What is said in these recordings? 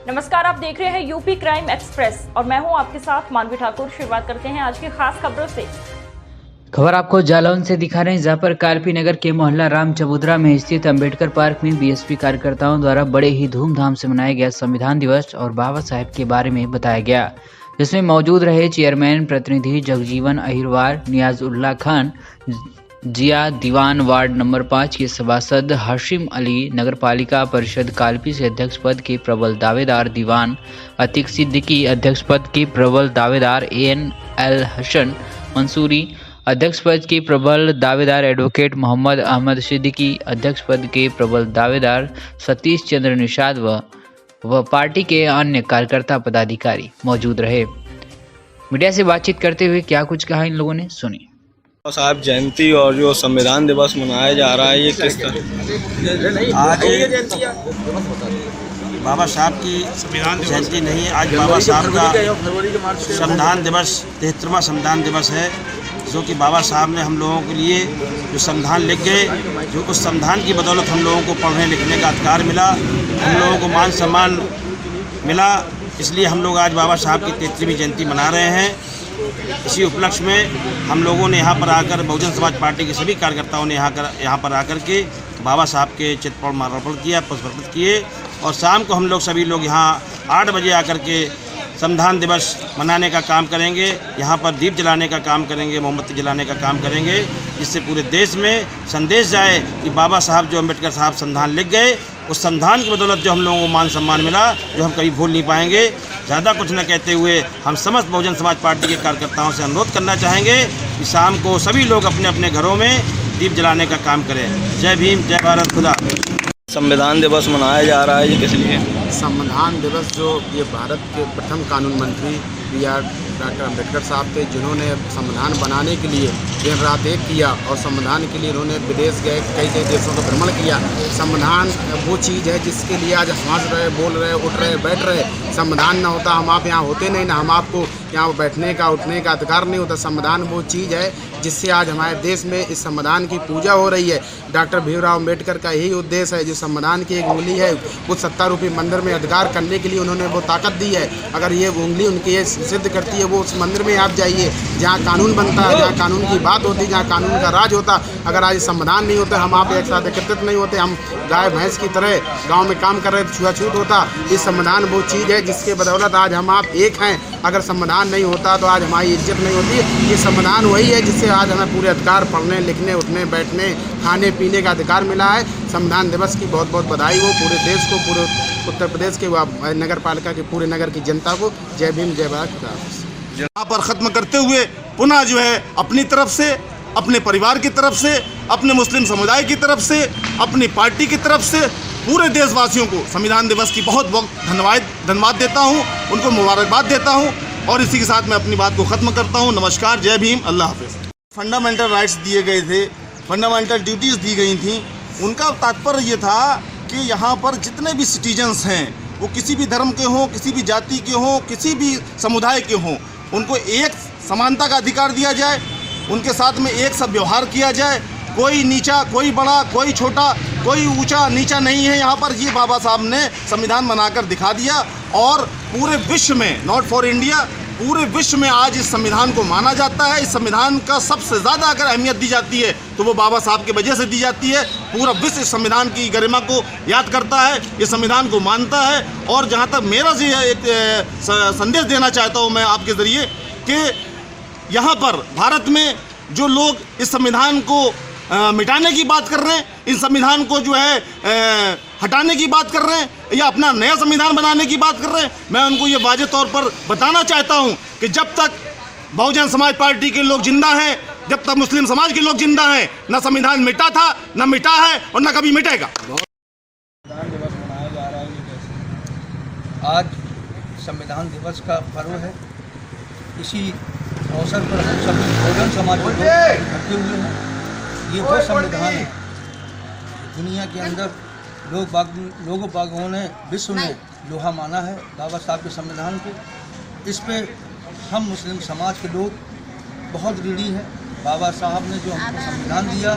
नमस्कार, आप देख रहे हैं यूपी क्राइम एक्सप्रेस और मैं हूं आपके साथ मानवी ठाकुर। शुरुआत करते हैं आज की खास खबरों से। खबर आपको जालौन से दिखा रहे हैं, जहां पर कालपी नगर के मोहल्ला राम चबूतरा में स्थित अंबेडकर पार्क में बीएसपी कार्यकर्ताओं द्वारा बड़े ही धूमधाम से मनाया गया संविधान दिवस और बाबा साहेब के बारे में बताया गया, जिसमें मौजूद रहे चेयरमैन प्रतिनिधि जगजीवन अहिरवार, नियाजुल्लाह खान, जिया दीवान, वार्ड नंबर 5 के सभासद हाशिम अली, नगरपालिका परिषद कालपी से अध्यक्ष पद के प्रबल दावेदार दीवान अतीक सिद्दीकी, अध्यक्ष पद के प्रबल दावेदार ANL हसन मंसूरी, अध्यक्ष पद के प्रबल दावेदार एडवोकेट मोहम्मद अहमद सिद्दीकी, अध्यक्ष पद के प्रबल दावेदार सतीश चंद्र निषाद व पार्टी के अन्य कार्यकर्ता पदाधिकारी मौजूद रहे। मीडिया से बातचीत करते हुए क्या कुछ कहा इन लोगों ने, सुनिए। बाबा साहब जयंती और जो संविधान दिवस मनाया जा रहा है, ये किस तरह? आज बाबा साहब की जयंती नहीं है, आज बाबा साहब का संविधान दिवस 73वां संविधान दिवस है, जो कि बाबा साहब ने हम लोगों के लिए जो संविधान लिख गए, जो उस संविधान की बदौलत हम लोगों को पढ़ने लिखने का अधिकार मिला, हम लोगों को मान सम्मान मिला। इसलिए हम लोग आज बाबा साहब की 73वीं जयंती मना रहे हैं। इसी उपलक्ष्य में हम लोगों ने यहाँ पर आकर, बहुजन समाज पार्टी के सभी कार्यकर्ताओं ने यहाँ पर आकर के बाबा साहब के चित्र पर माल्यार्पण किया, पुष्प अर्पित किए और शाम को हम लोग सभी लोग यहाँ 8 बजे आकर के संविधान दिवस मनाने का काम करेंगे। यहाँ पर दीप जलाने का काम करेंगे, मोमबत्ती जलाने का काम करेंगे, जिससे पूरे देश में संदेश जाए कि बाबा साहब जो अम्बेडकर साहब संविधान लिख गए, उस संविधान की बदौलत जो हम लोगों को मान सम्मान मिला, जो हम कभी भूल नहीं पाएंगे। ज़्यादा कुछ न कहते हुए हम समस्त बहुजन समाज पार्टी के कार्यकर्ताओं से अनुरोध करना चाहेंगे कि शाम को सभी लोग अपने अपने घरों में दीप जलाने का काम करें। जय भीम, जय भारत, खुदा। संविधान दिवस मनाया जा रहा है, ये किस लिए? संविधान दिवस जो ये भारत के प्रथम कानून मंत्री डॉक्टर अम्बेडकर साहब थे, जिन्होंने संविधान बनाने के लिए दिन रात एक किया और संविधान के लिए उन्होंने विदेश गए, कई देशों का भ्रमण किया। संविधान वो चीज़ है जिसके लिए आज हंस रहे, बोल रहे, उठ रहे, बैठ रहे। संविधान ना होता हम आप यहाँ होते नहीं, ना हम आपको यहाँ बैठने का उठने का अधिकार नहीं होता। संविधान वो चीज़ है जिससे आज हमारे देश में इस संविधान की पूजा हो रही है। डॉक्टर भीमराव अम्बेडकर का यही उद्देश्य है, जो संविधान की एक उंगली है, वो सत्तारूपी मंदिर में अधिकार करने के लिए उन्होंने वो ताकत दी है। अगर ये उंगली उनकी ये सिद्ध करती है, वो उस मंदिर में आप जाइए जहाँ कानून बनता है, जहाँ कानून की बात होती है, जहाँ कानून का राज होता। अगर आज संविधान नहीं होता, हम आप एक साथ एकत्रित नहीं होते, हम गाय भैंस की तरह गाँव में काम कर रहे, छुआछूत होता। इस संविधान वो चीज़ है जिसके बदौलत आज हम आप एक हैं। अगर संविधान नहीं होता तो आज हमारी इज्जत नहीं होती। ये संविधान वही है जिससे आज हमें पूरे अधिकार, पढ़ने लिखने, उठने बैठने, खाने पीने का अधिकार मिला है। संविधान दिवस की बहुत बहुत बधाई हो पूरे देश को, पूरे उत्तर प्रदेश के नगर पालिका के पूरे नगर की जनता को। जय भीम, जय भारत, खुदा हाफिज़। यहाँ पर ख़त्म करते हुए पुनः जो है अपनी तरफ से, अपने परिवार की तरफ से, अपने मुस्लिम समुदाय की तरफ से, अपनी पार्टी की तरफ से पूरे देशवासियों को संविधान दिवस की बहुत बहुत धन्यवाद देता हूँ, उनको मुबारकबाद देता हूँ और इसी के साथ मैं अपनी बात को ख़त्म करता हूँ। नमस्कार, जय भीम, अल्लाह हाफिज़। फंडामेंटल राइट्स दिए गए थे, फंडामेंटल ड्यूटीज़ दी गई थी। उनका तात्पर्य ये था कि यहाँ पर जितने भी सिटीजन्स हैं, वो किसी भी धर्म के हों, किसी भी जाति के हों, किसी भी समुदाय के हों, उनको एक समानता का अधिकार दिया जाए, उनके साथ में एक सा व्यवहार किया जाए। कोई नीचा, कोई बड़ा, कोई छोटा, कोई ऊंचा नीचा नहीं है। यहाँ पर ये बाबा साहब ने संविधान बनाकर दिखा दिया और पूरे विश्व में, नॉट फॉर इंडिया, पूरे विश्व में आज इस संविधान को माना जाता है। इस संविधान का सबसे ज़्यादा अगर अहमियत दी जाती है तो वो बाबा साहब की वजह से दी जाती है। पूरा विश्व इस संविधान की गरिमा को याद करता है, इस संविधान को मानता है। और जहाँ तक मेरा से एक संदेश देना चाहता हूँ मैं आपके ज़रिए कि यहाँ पर भारत में जो लोग इस संविधान को मिटाने की बात कर रहे हैं, इस संविधान को जो है हटाने की बात कर रहे हैं या अपना नया संविधान बनाने की बात कर रहे हैं, मैं उनको ये वाज़ेह तौर पर बताना चाहता हूं कि जब तक बहुजन समाज पार्टी के लोग जिंदा हैं, जब तक मुस्लिम समाज के लोग जिंदा हैं, न संविधान मिटा था, न मिटा है और न कभी मिटेगा। संविधान दिवस मनाया जा रहा है, ये कैसे? आज संविधान दिवस का पर्व है। इसी अवसर पर हम सभी बहुजन समाज के लोग इकट्ठे हुए हैं। ये वो संविधान है दुनिया के अंदर लोगों बागों ने, विश्व ने लोहा माना है बाबा साहब के संविधान को। इस पे हम मुस्लिम समाज के लोग बहुत ऋणी हैं। बाबा साहब ने जो हमको संविधान दिया,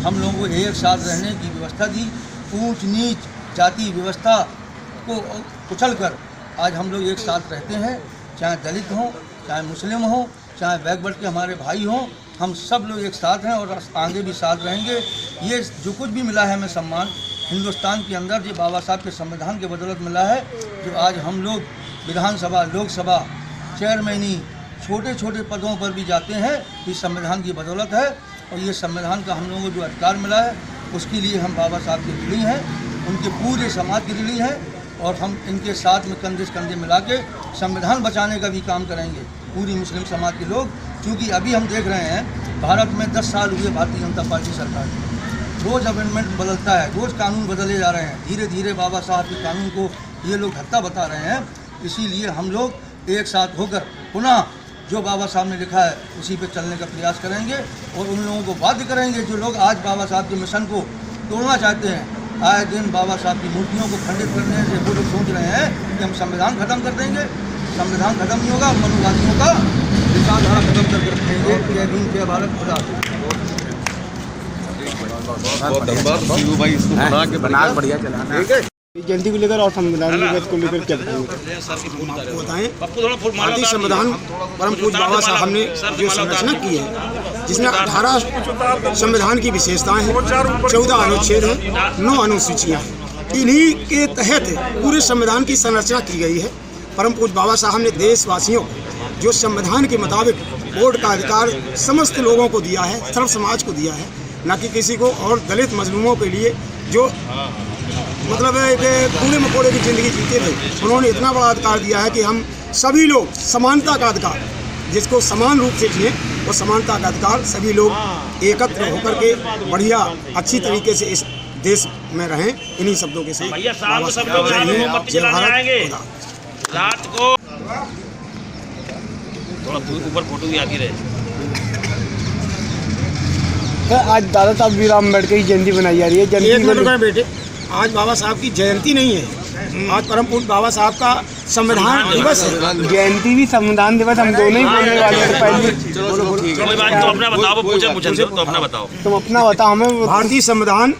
हम लोगों को एक साथ रहने की व्यवस्था दी, ऊंच नीच जाति व्यवस्था को कुचल कर आज हम लोग एक साथ रहते हैं, चाहे दलित हों, चाहे मुस्लिम हों, चाहे बैकवर्ड के हमारे भाई हों, हम सब लोग एक साथ हैं और आगे भी साथ रहेंगे। ये जो कुछ भी मिला है हमें सम्मान हिंदुस्तान के अंदर, ये बाबा साहब के संविधान के बदौलत मिला है। जो आज हम लोग विधानसभा, लोकसभा, चेयरमैनी, छोटे छोटे पदों पर भी जाते हैं, इस संविधान की बदौलत है। और ये संविधान का हम लोगों को जो अधिकार मिला है, उसके लिए हम बाबा साहब के ऋणी हैं, उनके पूरे समाज के ऋणी हैं। और हम इनके साथ में कंधे से कंधे मिला के संविधान बचाने का भी काम करेंगे, पूरी मुस्लिम समाज के लोग। क्योंकि अभी हम देख रहे हैं भारत में 10 साल हुए भारतीय जनता पार्टी सरकार की, रोज़ अमेंडमेंट बदलता है, रोज़ कानून बदले जा रहे हैं। धीरे धीरे बाबा साहब के कानून को ये लोग हत्या बता रहे हैं। इसीलिए हम लोग एक साथ होकर पुनः जो बाबा साहब ने लिखा है उसी पे चलने का प्रयास करेंगे और उन लोगों को बाध्य करेंगे जो लोग आज बाबा साहब के मिशन को तोड़ना चाहते हैं। आए दिन बाबा साहब की मूर्तियों को खंडित करने से वो लोग सोच रहे हैं कि हम संविधान खत्म कर देंगे। संविधान खत्म नहीं होगा, मनुवादियों का विचारधारा खत्म कर रखेंगे। जय भीम, जय भारत, खुदा। बढ़िया चलाना जयंती को लेकर और संविधान दिवस को लेकर क्या बताएं? भारतीय संविधान परम पूज्य बाबा साहब ने जो संरचना की है, जिसमें 18 संविधान की विशेषताएं हैं, 14 अनुच्छेद हैं, 9 अनुसूचियां हैं। इन्हीं के तहत पूरे संविधान की संरचना की गई है। परम पूज्य बाबा साहब ने देशवासियों को जो संविधान के मुताबिक वोट का अधिकार समस्त लोगों को दिया है, सर्व समाज को दिया है, न कि किसी को। और दलित मजलूमों के लिए जो मतलब एक कूड़े मकोड़े की ज़िंदगी जीते थे, उन्होंने इतना बड़ा अधिकार दिया है कि हम सभी लोग समानता का अधिकार, जिसको समान रूप से जिए, और समानता का अधिकार सभी लोग एकत्र होकर के बढ़िया अच्छी तरीके से इस देश में रहें। इन्हीं शब्दों के साथ जय भारत, रात को थोड़ा ऊपर फोटो भी आती रहे। आज दादा साहब भीमराव अम्बेडकर की जयंती मनाई जा रही है। जयंती बेटे, आज बाबा साहब की जयंती नहीं है, आज परम पूज्य बाबा साहब का संविधान दिवस है। जयंती भी संविधान दिवस, हम दोनों ही बोलने वाले हैं। पहले कोई बात, तो अपना बताओ, पूछे तो अपना बताओ, तुम अपना बताओ। हमें भारतीय संविधान